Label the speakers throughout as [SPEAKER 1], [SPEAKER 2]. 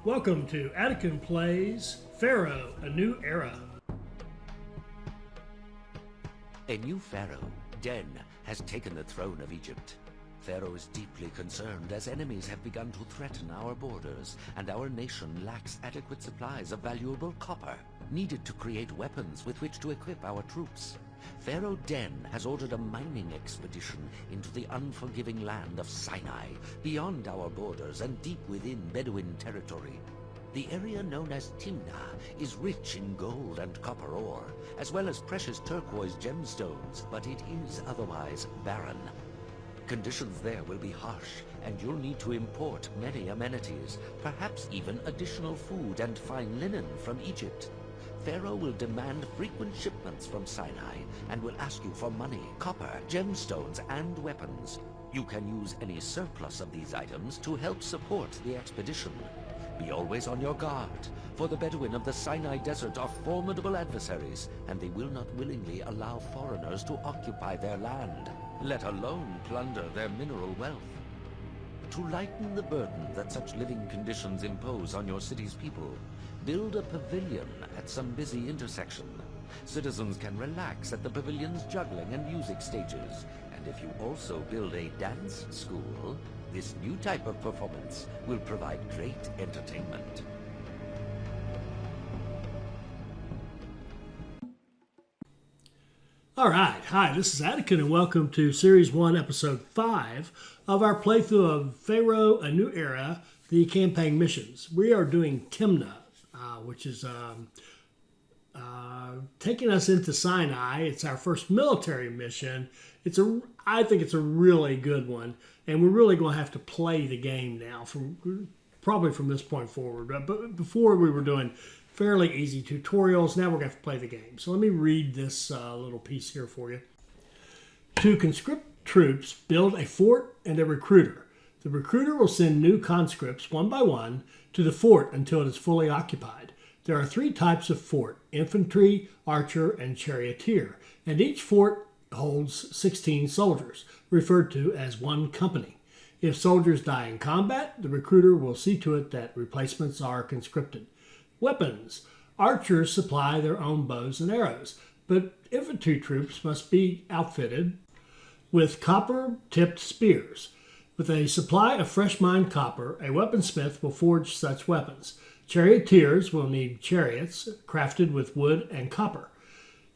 [SPEAKER 1] Welcome to Attican Plays Pharaoh, A New Era.
[SPEAKER 2] A new pharaoh, Den, has taken the throne of Egypt. Pharaoh is deeply concerned as enemies have begun to threaten our borders, and our nation lacks adequate supplies of valuable copper, needed to create weapons with which to equip our troops. Pharaoh Den has ordered a mining expedition into the unforgiving land of Sinai, beyond our borders and deep within Bedouin territory. The area known as Timna is rich in gold and copper ore, as well as precious turquoise gemstones, but it is otherwise barren. Conditions there will be harsh, and you'll need to import many amenities, perhaps even additional food and fine linen from Egypt. Pharaoh will demand frequent shipments from Sinai and will ask you for money, copper, gemstones, and weapons. You can use any surplus of these items to help support the expedition. Be always on your guard, for the Bedouin of the Sinai Desert are formidable adversaries, and they will not willingly allow foreigners to occupy their land, let alone plunder their mineral wealth. To lighten the burden that such living conditions impose on your city's people, build a pavilion at some busy intersection. Citizens can relax at the pavilion's juggling and music stages, and if you also build a dance school, this new type of performance will provide great entertainment.
[SPEAKER 1] All right, hi, this is Attican, and welcome to Series 1, Episode 5 of our playthrough of Pharaoh, A New Era, the campaign missions. We are doing Timna, which is taking us into Sinai. It's our first military mission. I think it's a really good one, and we're really going to have to play the game now, probably from this point forward. But before we were doing fairly easy tutorials. Now we're going to have to play the game. So let me read this little piece here for you. To conscript troops, build a fort and a recruiter. The recruiter will send new conscripts one by one to the fort until it is fully occupied. There are 3 types of fort: infantry, archer, and charioteer, and each fort holds 16 soldiers, referred to as one company. If soldiers die in combat, the recruiter will see to it that replacements are conscripted. Weapons. Archers supply their own bows and arrows, but infantry troops must be outfitted with copper-tipped spears. With a supply of fresh mined copper, a weaponsmith will forge such weapons. Charioteers will need chariots crafted with wood and copper.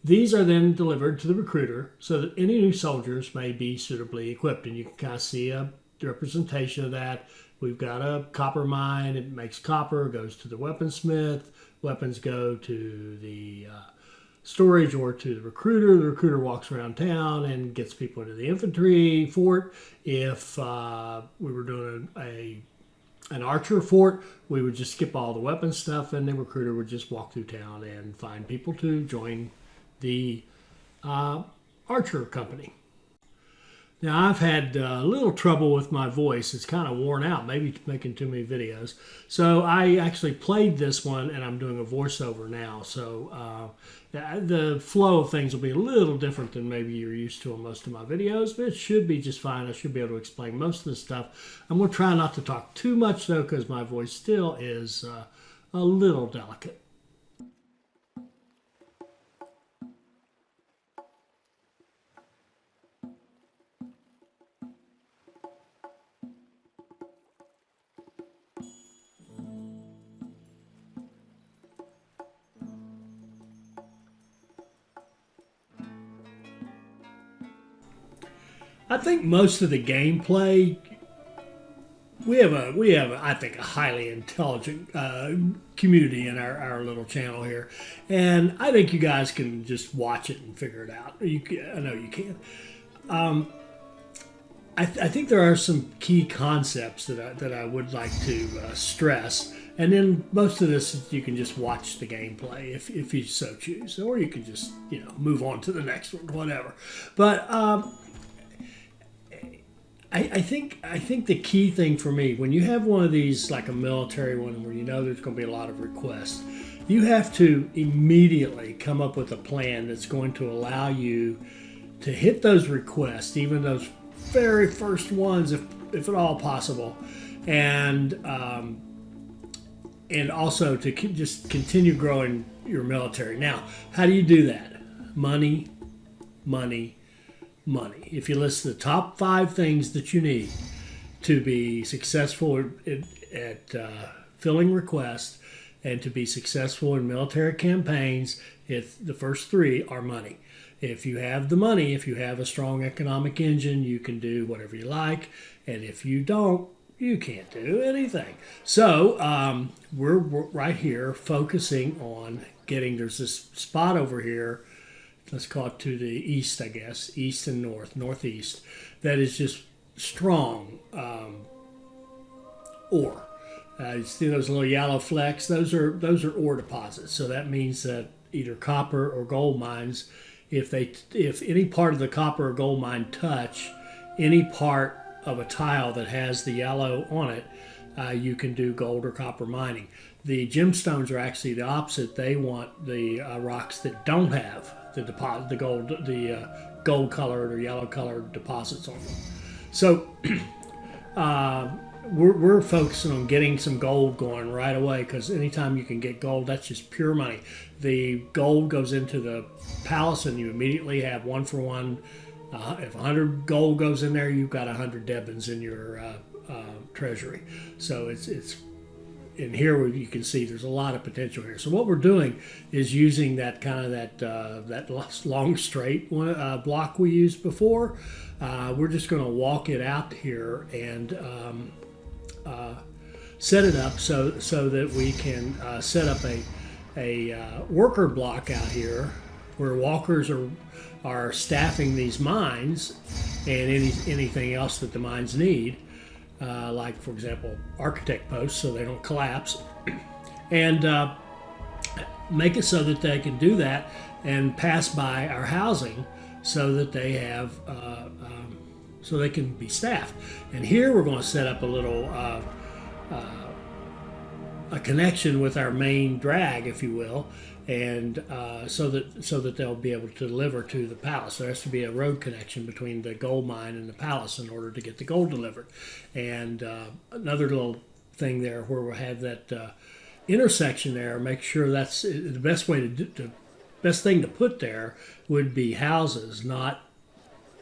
[SPEAKER 1] These are then delivered to the recruiter so that any new soldiers may be suitably equipped. And you can kind of see a representation of that. We've got a copper mine. It makes copper, goes to the weaponsmith. Weapons go to the storage or to the recruiter. The recruiter walks around town and gets people into the infantry fort. If we were doing an archer fort, we would just skip all the weapon stuff, and the recruiter would just walk through town and find people to join the archer company. Now, I've had a little trouble with my voice. It's kind of worn out, maybe making too many videos. So I actually played this one, and I'm doing a voiceover now. So the flow of things will be a little different than maybe you're used to in most of my videos, but it should be just fine. I should be able to explain most of this stuff. I'm going to try not to talk too much, though, because my voice still is a little delicate. I think most of the gameplay, we have I think a highly intelligent community in our little channel here, and I think you guys can just watch it and figure it out. I know you can. I think there are some key concepts that I would like to stress, and then most of this you can just watch the gameplay if you so choose, or you can just move on to the next one, whatever. But I think the key thing for me, when you have one of these, like a military one where there's going to be a lot of requests, you have to immediately come up with a plan that's going to allow you to hit those requests, even those very first ones, if at all possible, and and also to just continue growing your military. Now, how do you do that? Money, money, money. If you list the top 5 things that you need to be successful at filling requests and to be successful in military campaigns, the first 3 are money. If you have the money, if you have a strong economic engine, you can do whatever you like. And if you don't, you can't do anything. So we're right here focusing on there's this spot over here, let's call it to the east, I guess, east and northeast, that is just strong ore. You see those little yellow flecks? Those are ore deposits. So that means that either copper or gold mines, if any part of the copper or gold mine touch any part of a tile that has the yellow on it, you can do gold or copper mining. The gemstones are actually the opposite. They want the rocks that don't have the gold colored or yellow colored deposits on them. So we're focusing on getting some gold going right away, because anytime you can get gold, that's just pure money. The gold goes into the palace and you immediately have 1-for-1. If 100 gold goes in there, you've got 100 Debins in your treasury. So it's in here you can see there's a lot of potential here. So what we're doing is using that long straight block we used before. We're just going to walk it out here and set it up so that we can set up a worker block out here where walkers are staffing these mines and anything else that the mines need, like, for example, architect posts so they don't collapse, and make it so that they can do that and pass by our housing so that they have so they can be staffed. And here we're going to set up a little a connection with our main drag, if you will, and so that they'll be able to deliver to the palace. There has to be a road connection between the gold mine and the palace in order to get the gold delivered. And another little thing there where we'll have that intersection there, make sure that's the best way best thing to put there would be houses, not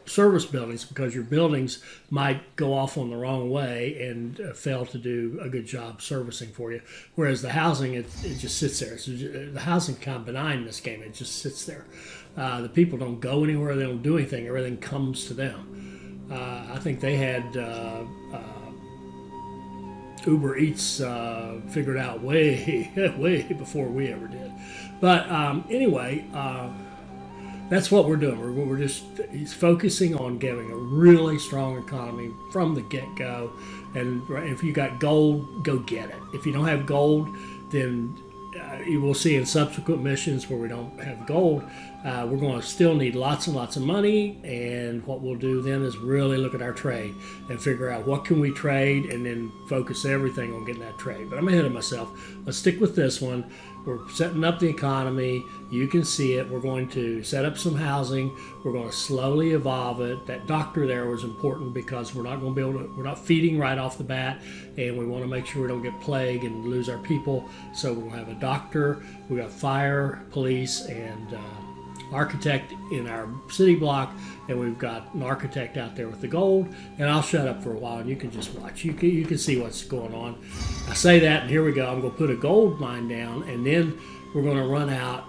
[SPEAKER 1] service buildings, because your buildings might go off on the wrong way and fail to do a good job servicing for you. Whereas the housing, it just sits there. So the housing kind of benign in this game. It just sits there. The people don't go anywhere. They don't do anything. Everything comes to them. I think they had Uber Eats figured out way before we ever did. But anyway, that's what we're doing. We're just focusing on getting a really strong economy from the get-go. And if you got gold, go get it. If you don't have gold, then you will see in subsequent missions where we don't have gold, we're going to still need lots and lots of money. And what we'll do then is really look at our trade and figure out what can we trade, and then focus everything on getting that trade. But I'm ahead of myself. Let's stick with this one. We're setting up the economy. You can see it. We're going to set up some housing. We're going to slowly evolve it. That doctor there was important because we're not going to be able to, we're not feeding right off the bat, and we want to make sure we don't get plague and lose our people. So we're going to have a doctor. We got fire, police, and architect in our city block, and we've got an architect out there with the gold. And I'll shut up for a while and you can just watch. You can see what's going on. I say that, and here we go. I'm going to put a gold mine down, and then we're going to run out.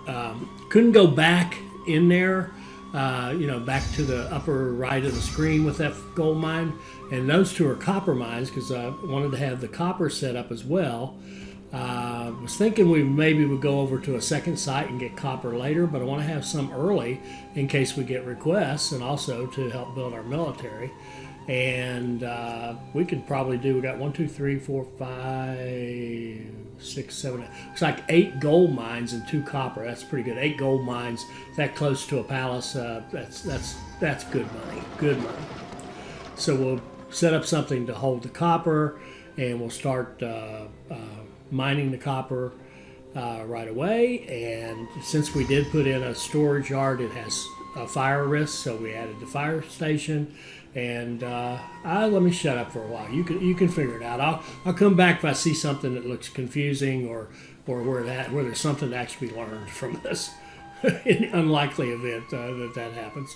[SPEAKER 1] Couldn't go back in there, back to the upper right of the screen with that gold mine. And those two are copper mines because I wanted to have the copper set up as well. Was thinking we maybe would go over to a second site and get copper later, but I want to have some early in case we get requests, and also to help build our military. And we could probably we got 1, 2, 3, 4, 5, 6, 7, looks like 8 gold mines and 2 copper. That's pretty good. 8 gold mines that close to a palace. That's good money. Good money. So we'll set up something to hold the copper, and we'll start mining the copper right away. And since we did put in a storage yard, it has a fire risk, so we added the fire station. And let me shut up for a while. You can figure it out. I'll come back if I see something that looks confusing or where there's something to actually be learned from this in the unlikely event that happens.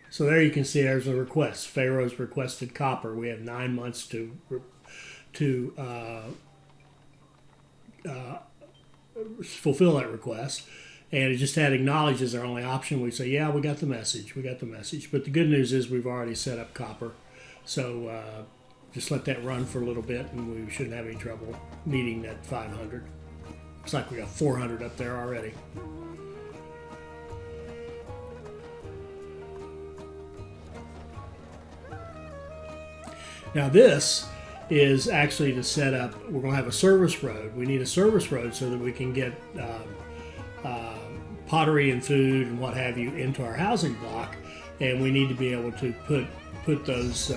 [SPEAKER 1] So there you can see there's a request. Pharaoh's requested copper. We have 9 months to fulfill that request. And it just had acknowledged as our only option. We say, yeah, we got the message. But the good news is we've already set up copper. So just let that run for a little bit and we shouldn't have any trouble meeting that 500. Looks like we got 400 up there already. Now this is actually to set up, we're going to have a service road. We need a service road so that we can get pottery and food and what have you into our housing block. And we need to be able to put those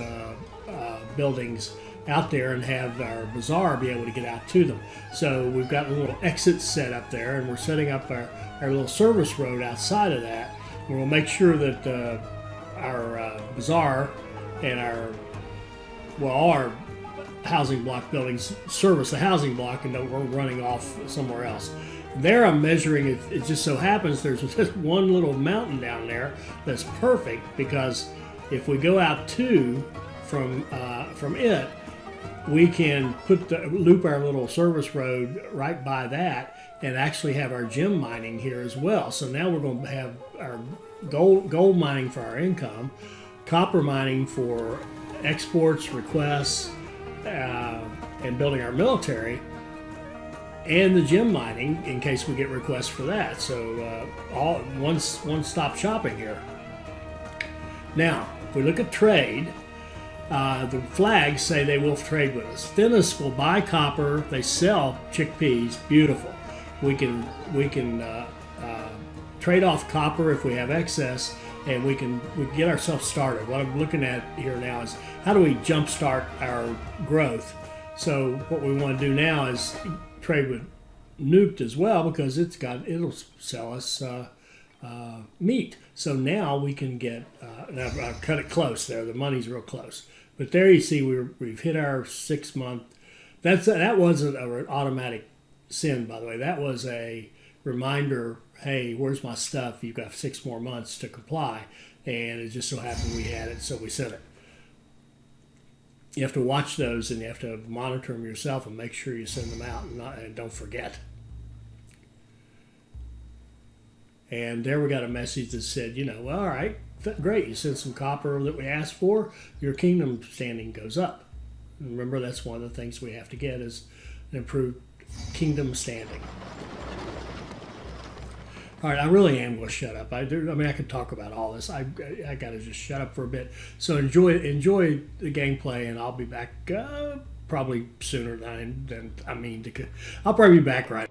[SPEAKER 1] buildings out there and have our bazaar be able to get out to them. So we've got little exits set up there, and we're setting up our little service road outside of that. And we'll make sure that our bazaar and all our housing block buildings service the housing block and don't go running off somewhere else. There I'm measuring it. It just so happens there's just one little mountain down there that's perfect, because if we go out from it, we can loop our little service road right by that and actually have our gem mining here as well. So now we're going to have our gold mining for our income, copper mining for exports, requests, and building our military, and the gem mining in case we get requests for that. So all one-stop shopping here. Now, if we look at trade, the flags say they will trade with us. Thinnus will buy copper. They sell chickpeas. Beautiful. We can trade off copper if we have excess, and we can get ourselves started. What I'm looking at here now is how do we jumpstart our growth? So what we want to do now is trade with Nuked as well, because it'll sell us meat. So now we can get. Now I've cut it close there. The money's real close, but there you see we've hit our 6 month. That wasn't an automatic send, by the way. That was a reminder. Hey, where's my stuff? You've got 6 more months to comply, and it just so happened we had it, so we sent it. You have to watch those, and you have to monitor them yourself and make sure you send them out and don't forget. And there we got a message that said, well, all right, great, you sent some copper that we asked for, your kingdom standing goes up. And remember, that's one of the things we have to get is an improved kingdom standing. All right, I really am going to shut up. I could talk about all this. I got to just shut up for a bit. So enjoy the gameplay, and I'll be back probably sooner than I mean to. I'll probably be back right.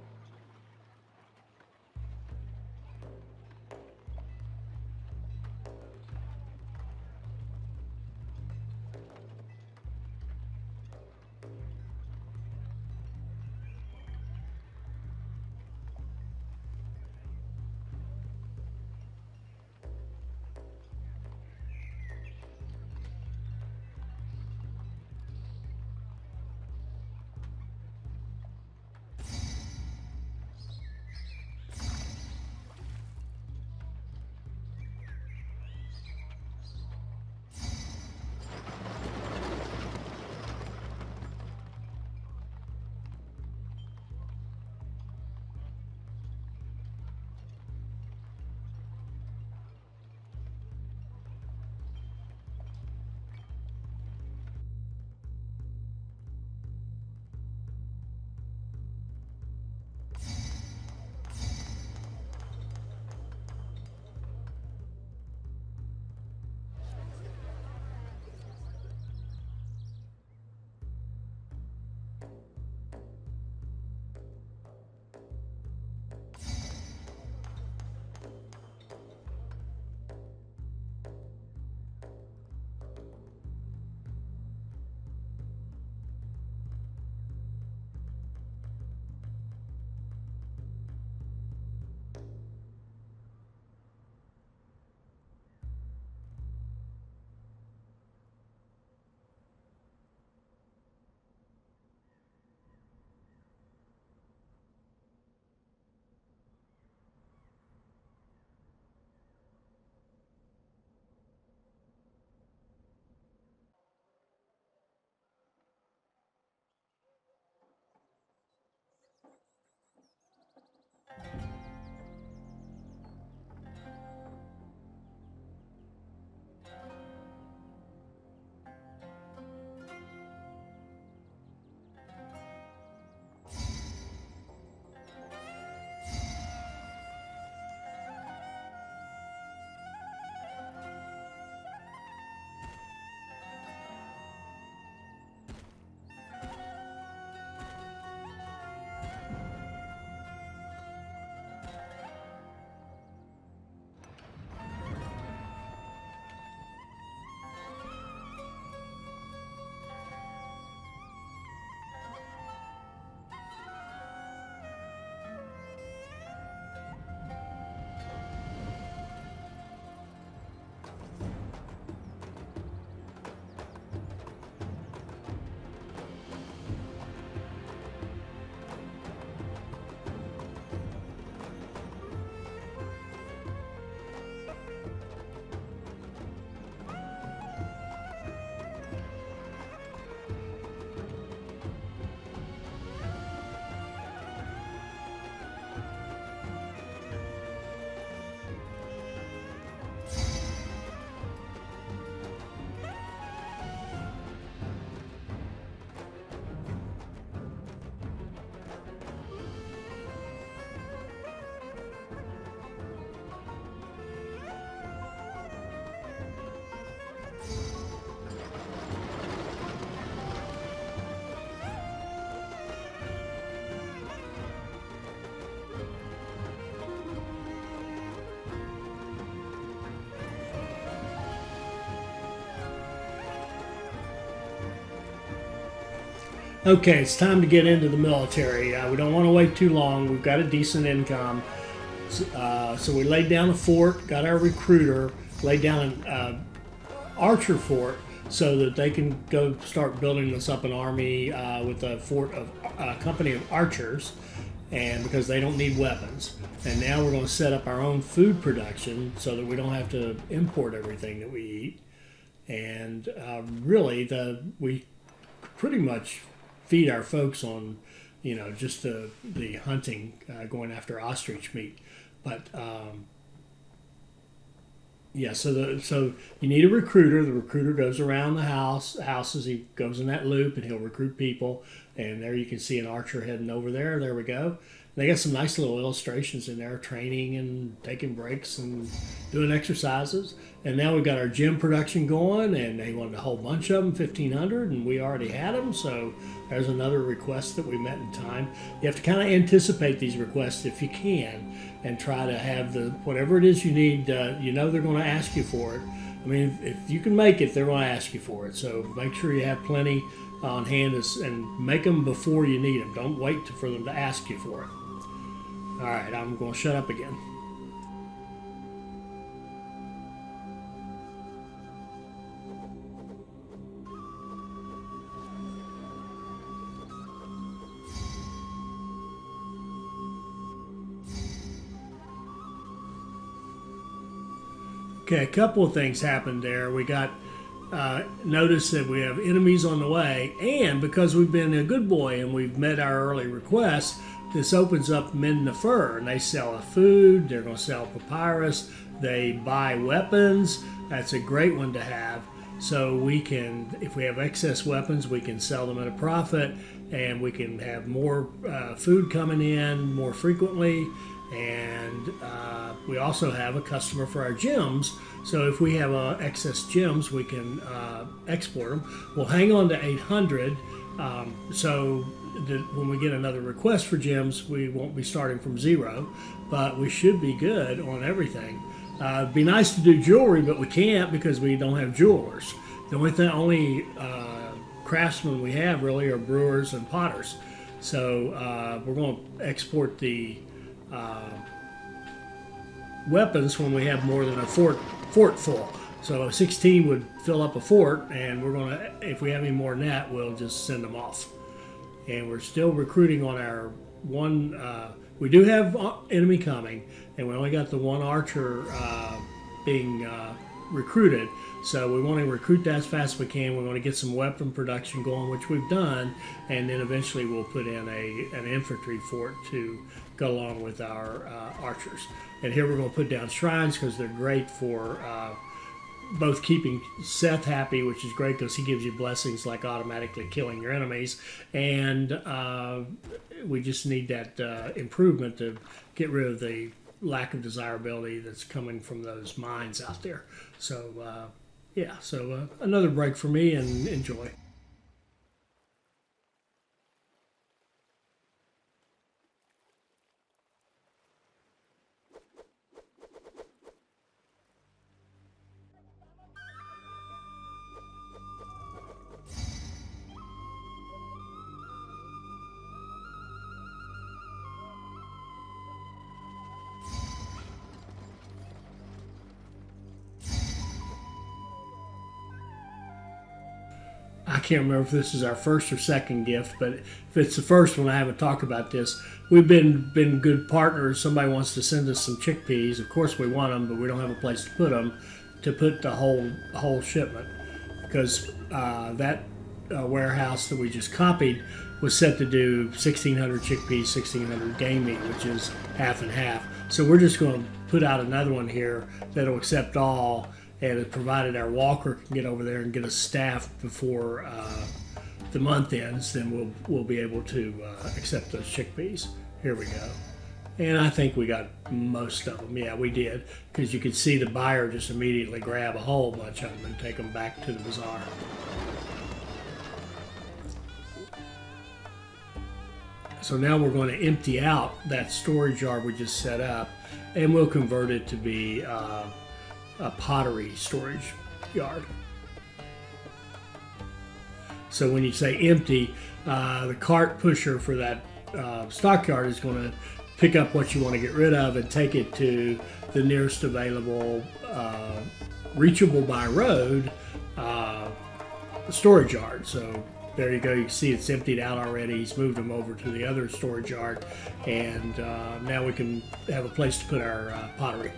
[SPEAKER 1] Okay, it's time to get into the military. We don't want to wait too long. We've got a decent income. So we laid down a fort, got our recruiter, laid down an archer fort so that they can go start building us up an army with a fort of a company of archers, and because they don't need weapons. And now we're going to set up our own food production so that we don't have to import everything that we eat. And really, we pretty much feed our folks on, just the hunting, going after ostrich meat. But yeah, so you need a recruiter. The recruiter goes around the houses. He goes in that loop and he'll recruit people. And there you can see an archer heading over there. There we go. They got some nice little illustrations in there, training and taking breaks and doing exercises. And now we've got our gym production going, and they wanted a whole bunch of them, 1,500, and we already had them. So there's another request that we met in time. You have to kind of anticipate these requests if you can, and try to have whatever it is you need. They're going to ask you for it. I mean, if you can make it, they're going to ask you for it. So make sure you have plenty on hand and make them before you need them. Don't wait for them to ask you for it. All right, I'm going to shut up again. Okay, a couple of things happened there. We got notice that we have enemies on the way, and because we've been a good boy and we've met our early requests, this opens up Men the Fur, and they sell food, they're going to sell papyrus, they buy weapons. That's a great one to have. So we can, if we have excess weapons, we can sell them at a profit, and we can have more food coming in more frequently. And we also have a customer for our gems. So if we have excess gems, we can export them. We'll hang on to 800. So that when we get another request for gems, we won't be starting from zero, but we should be good on everything. It'd be nice to do jewelry, but we can't because we don't have jewelers. The only craftsmen we have really are brewers and potters. So we're going to export the weapons when we have more than a fort full. So 16 would fill up a fort, and we're going to, if we have any more than that, we'll just send them off. And we're still recruiting on our one. We do have enemy coming, and we only got the one archer being recruited. So we want to recruit that as fast as we can. We want to get some weapon production going, which we've done, and then eventually we'll put in an infantry fort to go along with our archers. And here we're going to put down shrines because they're great for both keeping Seth happy, which is great because he gives you blessings like automatically killing your enemies, and we just need that improvement to get rid of the lack of desirability that's coming from those mines out there. So another break for me, and enjoy. I can't remember if this is our first or second gift, but if it's the first one, I haven't talked about this. We've been good partners. Somebody wants to send us some chickpeas. Of course, we want them, but we don't have a place to put them, to put the whole shipment, because that warehouse that we just copied was set to do 1,600 chickpeas, 1,600 game meat, which is half and half. So we're just going to put out another one here that'll accept all. And provided our walker can get over there and get us staffed before the month ends, then we'll be able to accept those chickpeas. Here we go. And I think we got most of them. Yeah, we did. Because you could see the buyer just immediately grab a whole bunch of them and take them back to the bazaar. So now we're going to empty out that storage yard we just set up, and we'll convert it to be a pottery storage yard. So when you say empty, the cart pusher for that stockyard is going to pick up what you want to get rid of and take it to the nearest available reachable by road storage yard. So there you go. You can see it's emptied out already. He's moved them over to the other storage yard, and now we can have a place to put our pottery.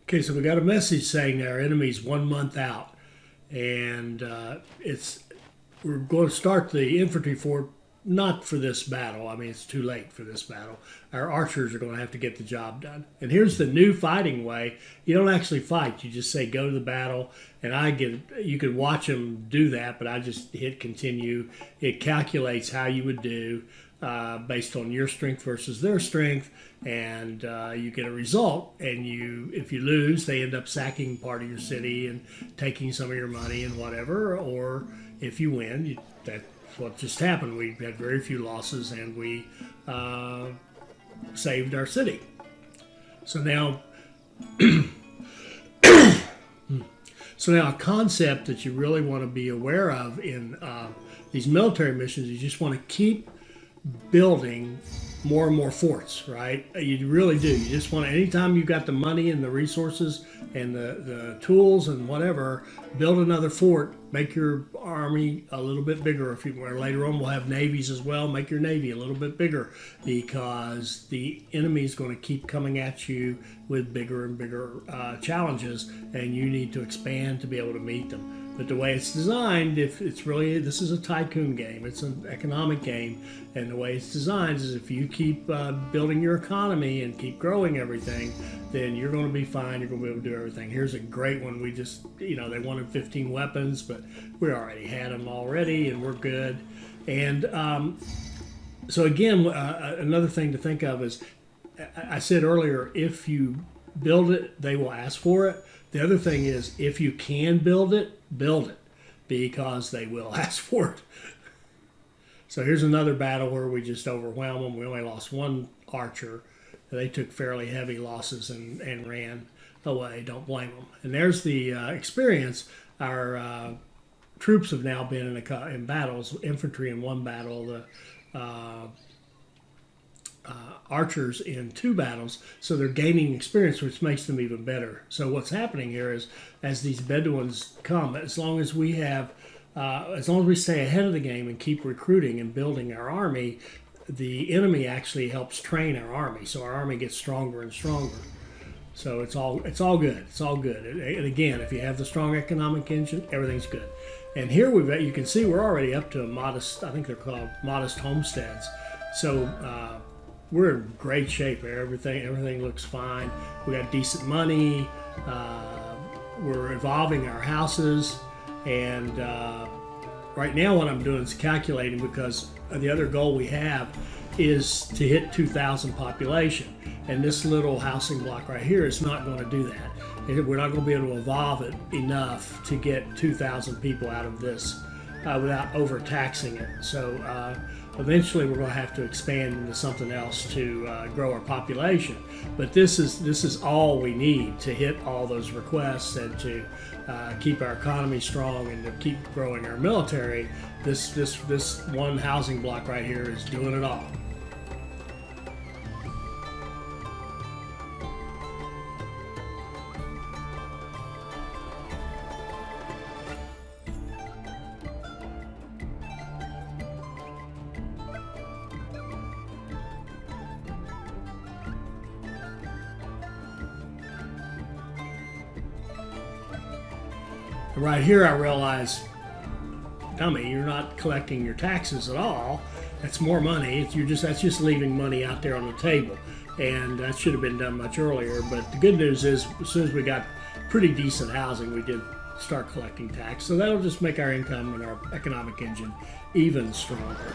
[SPEAKER 1] Okay, so we got a message saying our enemy's 1 month out, and we're going to start the infantry fort, not for this battle. I mean, it's too late for this battle. Our archers are going to have to get the job done. And here's the new fighting way. You don't actually fight. You just say go to the battle, and you could watch them do that, but I just hit continue. It calculates how you would do based on your strength versus their strength, and you get a result. And if you lose, they end up sacking part of your city and taking some of your money and whatever. Or if you win, that's what just happened. We had very few losses, and we saved our city. So now, a concept that you really want to be aware of in these military missions, you just want to keep building more and more forts, right? You really do. You just want to, anytime you've got the money and the resources and the tools and whatever, build another fort, make your army a little bit bigger. If you want, later on we'll have navies as well, make your navy a little bit bigger, because the enemy is going to keep coming at you with bigger and bigger challenges, and you need to expand to be able to meet them. But the way it's designed, this is a tycoon game. It's an economic game, and the way it's designed is if you keep building your economy and keep growing everything, then you're going to be fine. You're going to be able to do everything. Here's a great one. We just, they wanted 15 weapons, but we already had them already, and we're good. And so again, another thing to think of is, I said earlier, if you build it, they will ask for it. The other thing is, if you can build it, because they will ask for it. So here's another battle where we just overwhelmed them. We only lost one archer. They took fairly heavy losses and ran away. Don't blame them. And there's the experience. Our troops have now been in battles, infantry in one battle, the archers in 2 battles, so they're gaining experience, which makes them even better. So what's happening here is, as these Bedouins come, as long as we stay ahead of the game and keep recruiting and building our army, the enemy actually helps train our army, so our army gets stronger and stronger. So it's all good. It's all good. And again, if you have the strong economic engine, everything's good. And here you can see we're already up to a modest, I think they're called modest homesteads. So we're in great shape. Everything looks fine. We got decent money. We're evolving our houses, and right now what I'm doing is calculating, because the other goal we have is to hit 2,000 population, and this little housing block right here is not going to do that. We're not going to be able to evolve it enough to get 2,000 people out of this without overtaxing it. So Eventually, we're going to have to expand into something else to grow our population. But this is all we need to hit all those requests and to keep our economy strong and to keep growing our military. This one housing block right here is doing it all. Right here, I realize, dummy, you're not collecting your taxes at all. That's more money. That's just leaving money out there on the table, and that should have been done much earlier. But the good news is, as soon as we got pretty decent housing, we did start collecting tax. So that'll just make our income and our economic engine even stronger.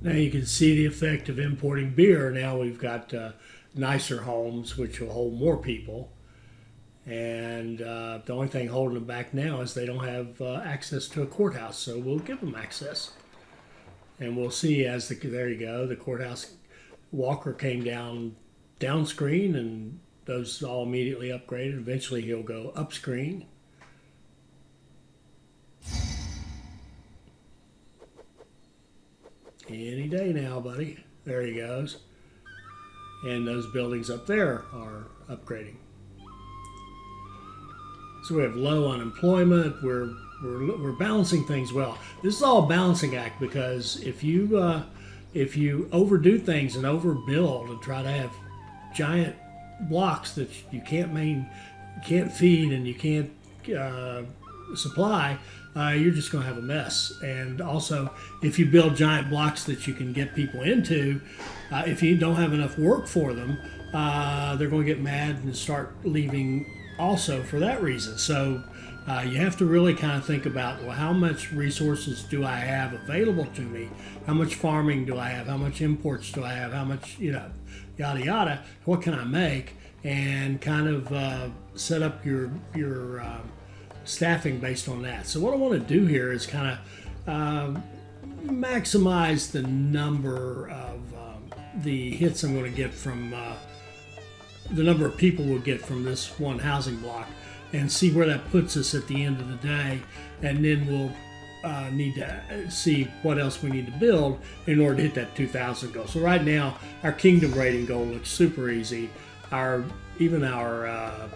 [SPEAKER 1] Now you can see the effect of importing beer. Now we've got nicer homes, which will hold more people. And the only thing holding them back now is they don't have access to a courthouse. So we'll give them access. And we'll see as there you go, the courthouse walker came down screen, and those all immediately upgraded. Eventually he'll go up screen. Any day now, buddy. There he goes. And those buildings up there are upgrading. So we have low unemployment. We're balancing things well. This is all a balancing act, because if you overdo things and overbuild and try to have giant blocks that you can't feed and you can't supply, you're just going to have a mess. And also, if you build giant blocks that you can get people into, if you don't have enough work for them, they're going to get mad and start leaving also for that reason. So you have to really kind of think about, well, how much resources do I have available to me? How much farming do I have? How much imports do I have? How much, yada yada. What can I make? And kind of set up your staffing based on that. So what I want to do here is kind of maximize the number of the hits I'm going to get from the number of people we'll get from this one housing block, and see where that puts us at the end of the day. And then we'll need to see what else we need to build in order to hit that 2,000 goal. So right now, our kingdom rating goal looks super easy. Even our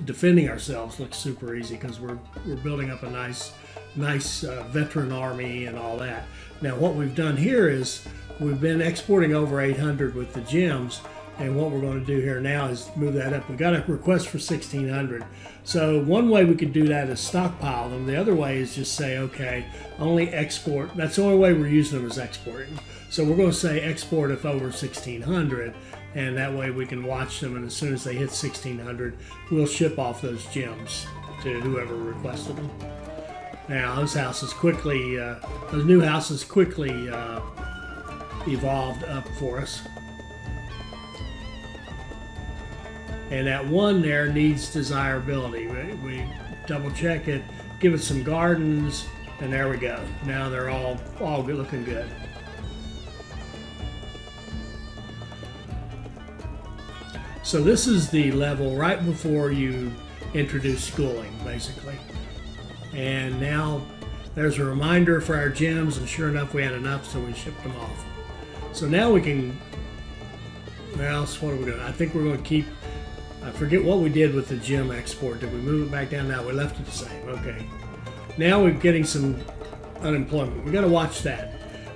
[SPEAKER 1] defending ourselves looks super easy because we're building up a nice veteran army and all that. Now what we've done here is we've been exporting over 800 with the gems, and what we're going to do here now is move that up. We got a request for 1,600. So one way we could do that is stockpile them. The other way is just say, okay, only export. That's the only way we're using them is exporting. So we're going to say export if over 1,600, and that way we can watch them, and as soon as they hit 1,600, we'll ship off those gems to whoever requested them. Now those new houses quickly evolved up for us. And that one there needs desirability. We double check it, give it some gardens, and there we go. Now they're all good, looking good. So this is the level right before you introduce schooling, basically. And now there's a reminder for our gems, and sure enough, we had enough, so we shipped them off. So now we can, well, so what are we doing? I think we're going to keep, I forget what we did with the gem export. Did we move it back down? No, we left it the same. Okay. Now we're getting some unemployment. We got to watch that,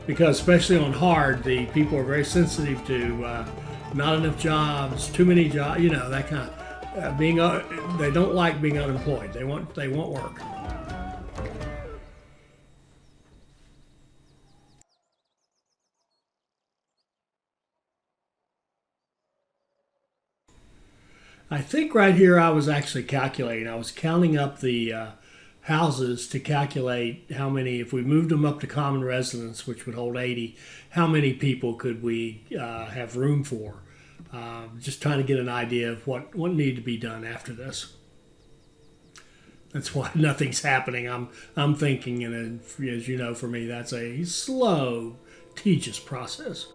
[SPEAKER 1] because especially on hard, the people are very sensitive to not enough jobs, too many jobs, that kind of they don't like being unemployed. They want work. I think right here I was actually calculating. I was counting up the houses to calculate how many, if we moved them up to common residence, which would hold 80, how many people could we have room for? Just trying to get an idea of what needed to be done after this. That's why nothing's happening. I'm thinking, and as you know, for me, that's a slow, tedious process.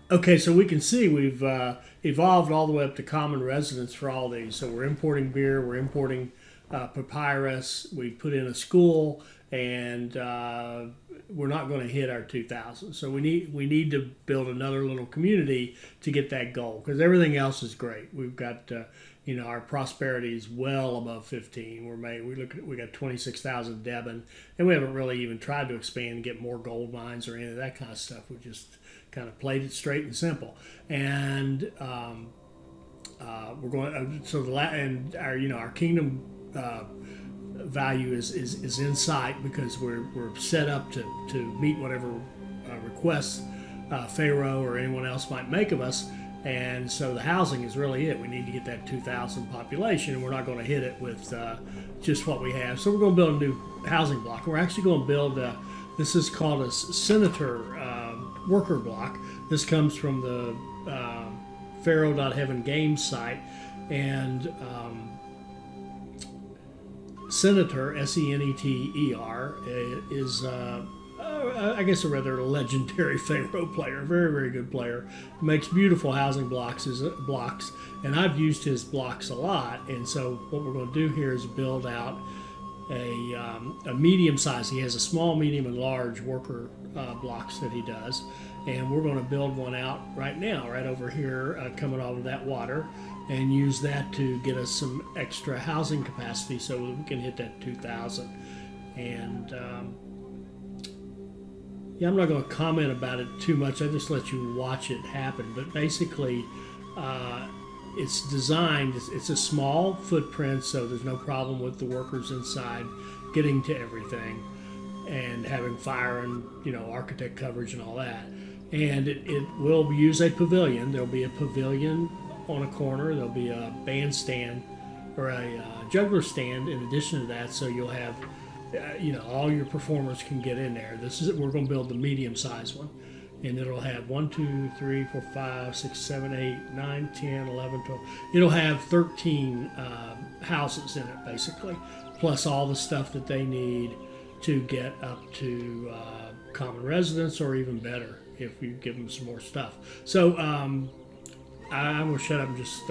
[SPEAKER 1] Okay, so we can see we've evolved all the way up to common residence for all these. So we're importing beer, we're importing papyrus, we put in a school, and we're not going to hit our 2,000. So we need to build another little community to get that goal, because everything else is great. We've got our prosperity is well above 15. We got 26,000 Devon, and we haven't really even tried to expand and get more gold mines or any of that kind of stuff. We just kind of played it straight and simple. And we're going and our kingdom value is in sight, because we're set up to meet whatever requests Pharaoh or anyone else might make of us. And so the housing is really it. We need to get that 2,000 population, and we're not going to hit it with just what we have. So we're going to build a new housing block. We're actually going to build this is called a senator worker block. This comes from the Pharaoh.heaven games site, and Senator, Seneter, is I guess a rather legendary Pharaoh player, very, very good player. Makes beautiful housing blocks, and I've used his blocks a lot. And so what we're going to do here is build out a medium size. He has a small, medium, and large worker blocks that he does, and we're going to build one out right now, right over here, coming off of that water, and use that to get us some extra housing capacity so that we can hit that 2,000. And I'm not going to comment about it too much. I just let you watch it happen. But basically, it's designed, it's a small footprint, so there's no problem with the workers inside getting to everything and having fire and architect coverage and all that. And it will use a pavilion. There'll be a pavilion on a corner. There'll be a bandstand or a juggler stand in addition to that, so you'll have all your performers can get in there. We're going to build the medium-sized one, and it'll have 1, 2, 3, 4, 5, 6, 7, 8, 9, 10, 11, 12. It'll have 13 houses in it, basically, plus all the stuff that they need to get up to common residence, or even better if you give them some more stuff. So I'm going to shut up and just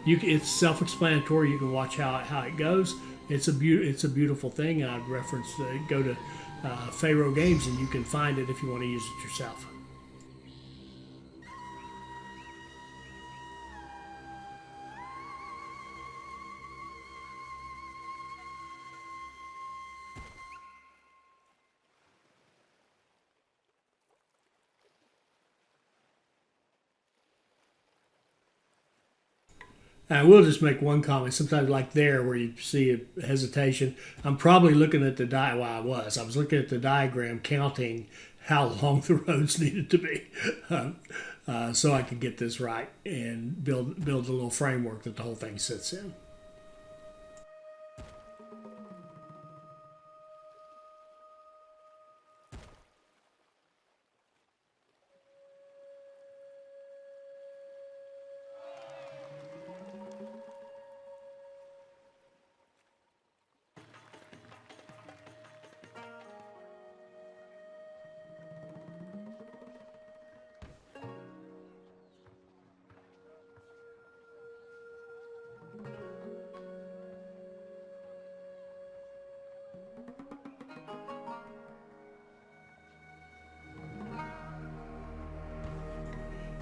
[SPEAKER 1] it's self-explanatory. You can watch how it goes. It's a beautiful thing. I'd reference go to Pharaoh Games, and you can find it if you want to use it yourself. I will just make one comment. Sometimes, like there, where you see a hesitation, I'm probably looking at the I was looking at the diagram, counting how long the roads needed to be, so I could get this right and build a little framework that the whole thing sits in.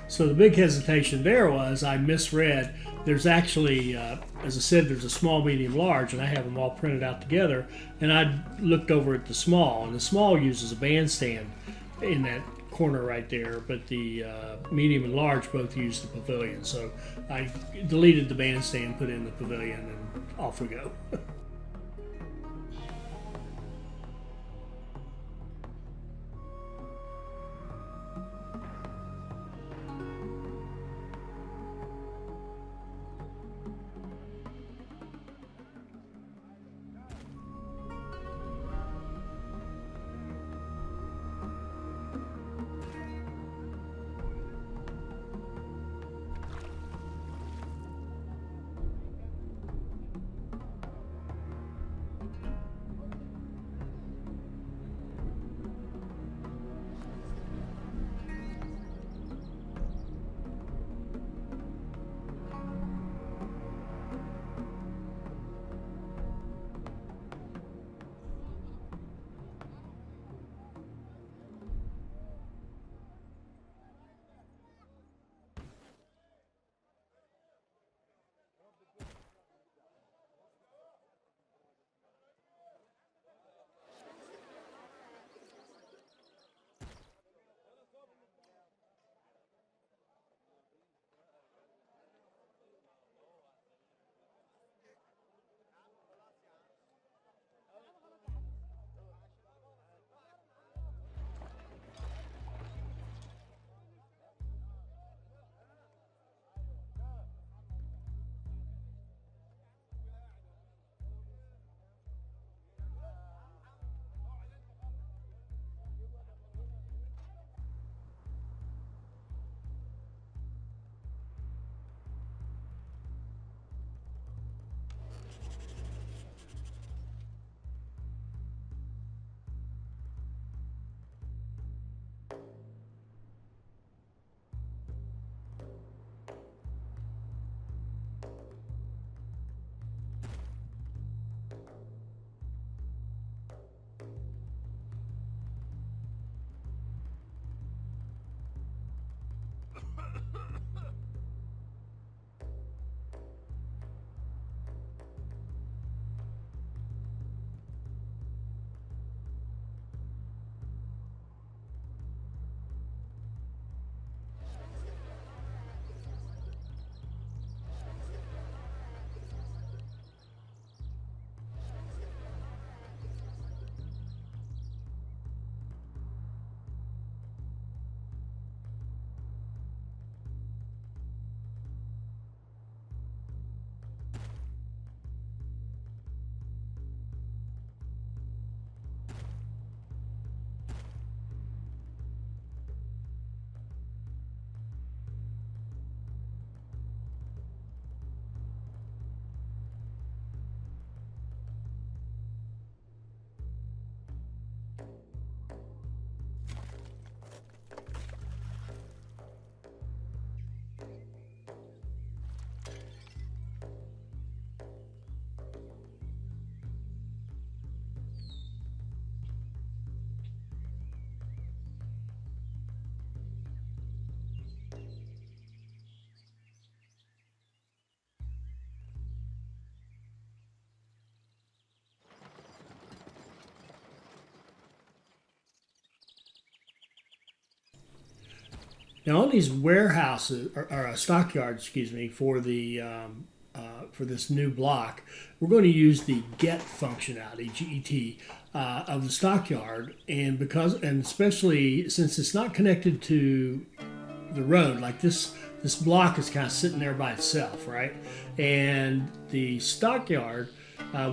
[SPEAKER 1] So the big hesitation there was I misread. There's actually, as I said, there's a small, medium, large, and I have them all printed out together. And I looked over at the small, and the small uses a bandstand in that corner right there, but the medium and large both use the pavilion. So I deleted the bandstand, put in the pavilion, and off we go. Now on these warehouses or stockyards, excuse me, for this new block, we're going to use the get functionality (GET) of the stockyard, and especially since it's not connected to the road, like this block is kind of sitting there by itself, right? And the stockyard,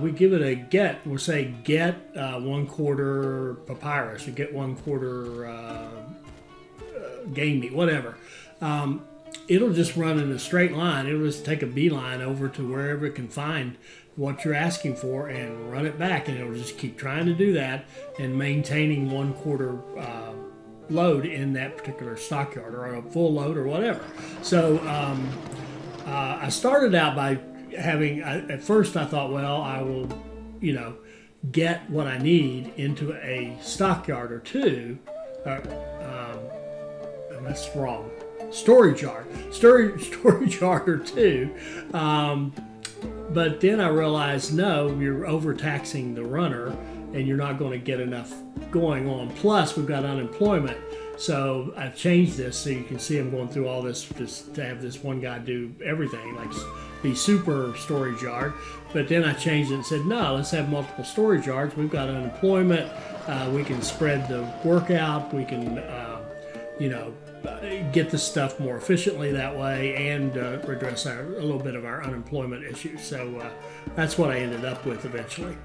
[SPEAKER 1] we give it a get. We'll say get 1/4 papyrus, or get 1/4 game meat, whatever. It'll just run in a straight line. It'll just take a beeline over to wherever it can find what you're asking for and run it back, and it'll just keep trying to do that and maintaining 1/4 load in that particular stockyard, or a full load, or whatever. So I started out by at first I thought, well, I will, get what I need into a stockyard or two. That's wrong. Storage yard or two. But then I realized, no, you're overtaxing the runner, and you're not going to get enough going on. Plus, we've got unemployment. So I've changed this so you can see I'm going through all this just to have this one guy do everything, like the super storage yard. But then I changed it and said, no, let's have multiple storage yards. We've got unemployment. We can spread the work out. We can, get the stuff more efficiently that way, and redress a little bit of our unemployment issues. So that's what I ended up with eventually.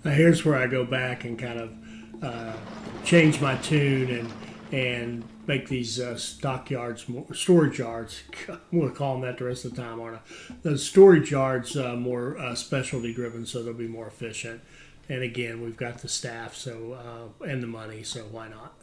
[SPEAKER 1] Now here's where I go back and kind of change my tune and make these stockyards, storage yards. I'm going to call them that the rest of the time, aren't I? The storage yards more specialty driven, so they'll be more efficient. And again, we've got the staff, so and the money, so why not?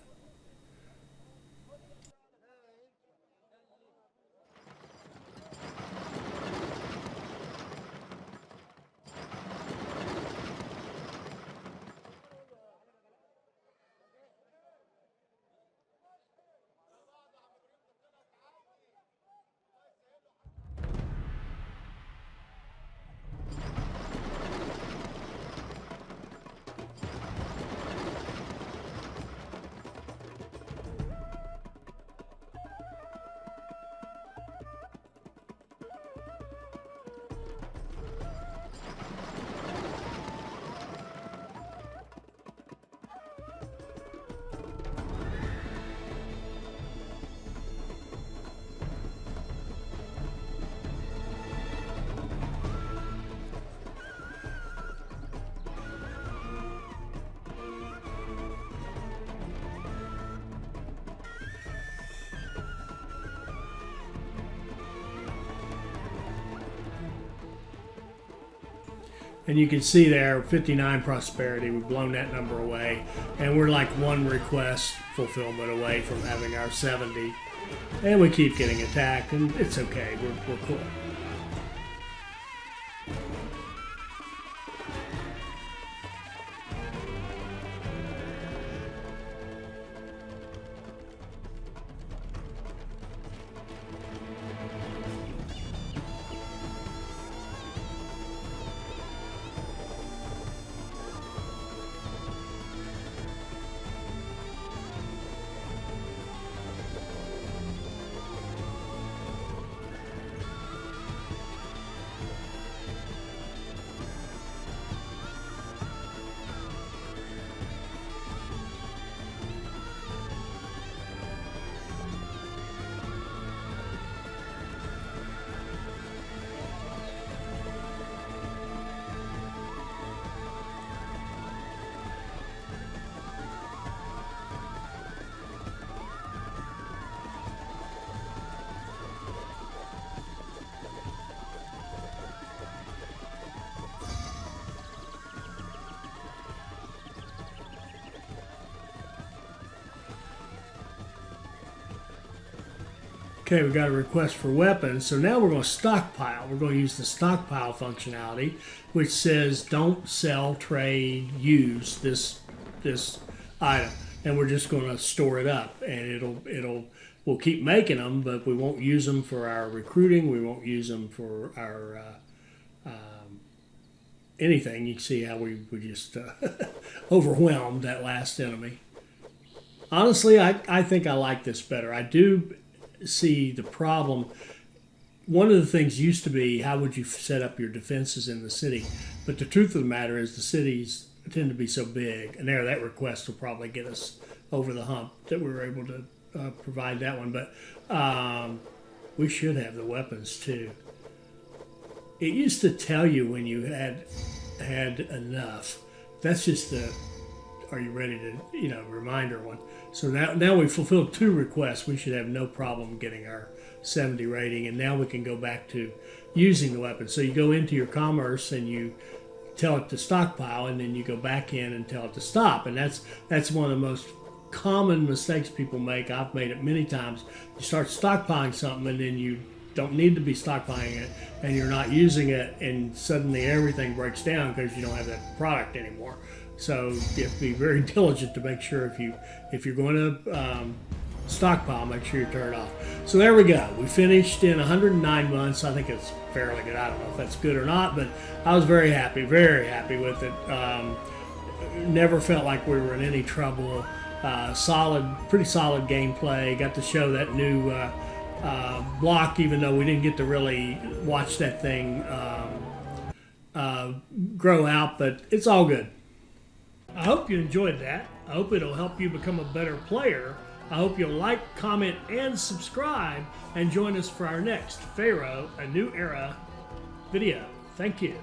[SPEAKER 1] And you can see there, 59 prosperity, we've blown that number away. And we're like one request fulfillment away from having our 70. And we keep getting attacked, and it's okay, we're cool. Okay, we got a request for weapons, so now we're going to stockpile. We're going to use the stockpile functionality, which says don't sell, trade, use this item, and we're just going to store it up, and we'll keep making them, but we won't use them for our recruiting. We won't use them for our anything. You can see how we just overwhelmed that last enemy. Honestly, I think I like this better. I do see the problem. One of the things used to be, how would you set up your defenses in the city? But the truth of the matter is the cities tend to be so big, and that request will probably get us over the hump that we were able to provide that one. But we should have the weapons too. It used to tell you when you had enough. That's just the are you ready to reminder one. So now we've fulfilled 2 requests. We should have no problem getting our 70 rating, and now we can go back to using the weapon. So you go into your commerce and you tell it to stockpile, and then you go back in and tell it to stop. And that's one of the most common mistakes people make. I've made it many times. You start stockpiling something, and then you don't need to be stockpiling it, and you're not using it, and suddenly everything breaks down because you don't have that product anymore. So you have to be very diligent to make sure if you're going to stockpile, make sure you turn it off. So there we go. We finished in 109 months. I think it's fairly good. I don't know if that's good or not, but I was very happy with it. Never felt like we were in any trouble. Pretty solid gameplay. Got to show that new block, even though we didn't get to really watch that thing grow out, but it's all good. I hope you enjoyed that. I hope it'll help you become a better player. I hope you'll like, comment, and subscribe, and join us for our next Pharaoh, A New Era video. Thank you.